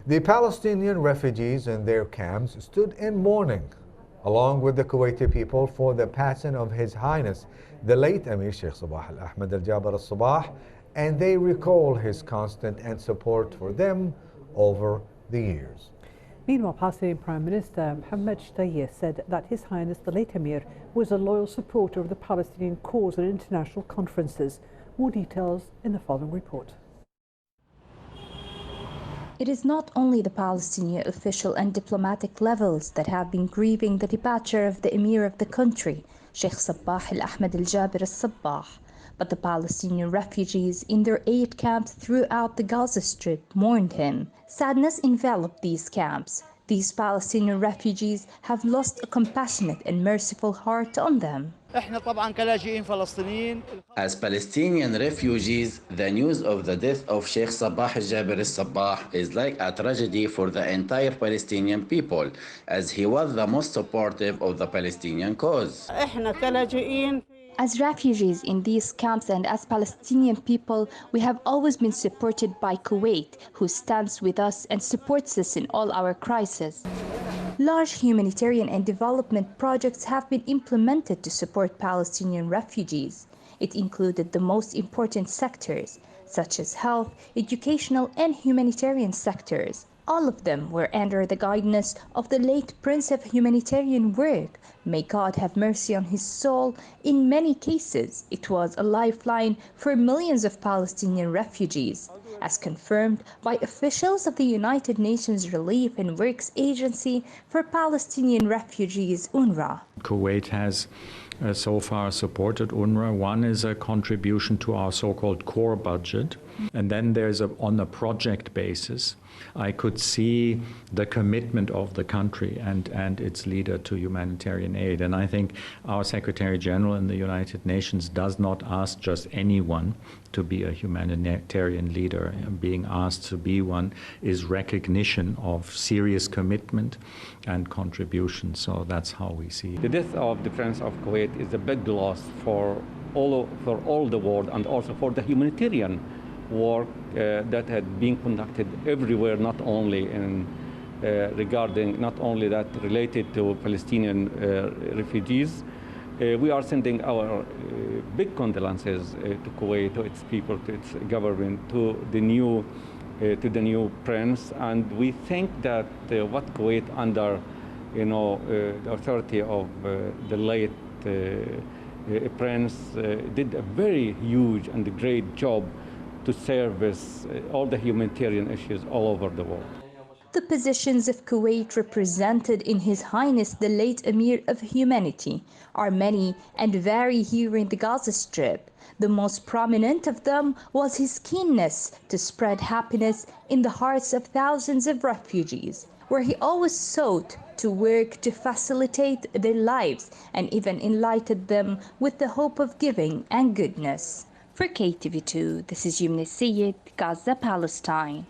The Palestinian refugees in their camps stood in mourning, along with the Kuwaiti people, for the passing of His Highness, the late Amir Sheikh Sabah Al-Ahmad Al-Jaber Al-Sabah, and they recall his constant and support for them over the years. Meanwhile, Palestinian Prime Minister Mohammed Sheikh said that His Highness the late Amir was a loyal supporter of the Palestinian cause at international conferences. More details in the following report. It is not only the Palestinian official and diplomatic levels that have been grieving the departure of the Emir of the country, Sheikh Sabah Al-Ahmad Al-Jaber Al-Sabah, but the Palestinian refugees in their 8 camps throughout the Gaza Strip mourned him. Sadness enveloped these camps. These Palestinian refugees have lost a compassionate and merciful heart on them. As Palestinian refugees, the news of the death of Sheikh Sabah Al-Jaber Al-Sabah is like a tragedy for the entire Palestinian people, as he was the most supportive of the Palestinian cause. As refugees in these camps and as Palestinian people, we have always been supported by Kuwait, who stands with us and supports us in all our crises. Large humanitarian and development projects have been implemented to support Palestinian refugees. It included the most important sectors, such as health, educational, and humanitarian sectors. All of them were under the guidance of the late Prince of Humanitarian Work. May God have mercy on his soul. In many cases, it was a lifeline for millions of Palestinian refugees, as confirmed by officials of the United Nations Relief and Works Agency for Palestinian Refugees, UNRWA. Kuwait has so far supported UNRWA. One is a contribution to our so-called core budget, and then there's on a project basis. I could see the commitment of the country and its leader to humanitarian aid. And I think our Secretary General in the United Nations does not ask just anyone to be a humanitarian leader. Being asked to be one is recognition of serious commitment and contribution. So that's how we see it. The death of the Prince of Kuwait is a big loss for all the world, and also for the humanitarian work that had been conducted everywhere, not only in regarding not only that related to Palestinian refugees. We are sending our big condolences to Kuwait, to its people, to its government, to the new prince, and we think that what Kuwait under the authority of the late prince did a very huge and great job to service all the humanitarian issues all over the world. The positions of Kuwait represented in His Highness the late Emir of Humanity are many and vary here in the Gaza Strip. The most prominent of them was his keenness to spread happiness in the hearts of thousands of refugees, where he always sought to work to facilitate their lives and even enlighten them with the hope of giving and goodness. For KTV2, this is Yumna Syed, Gaza, Palestine.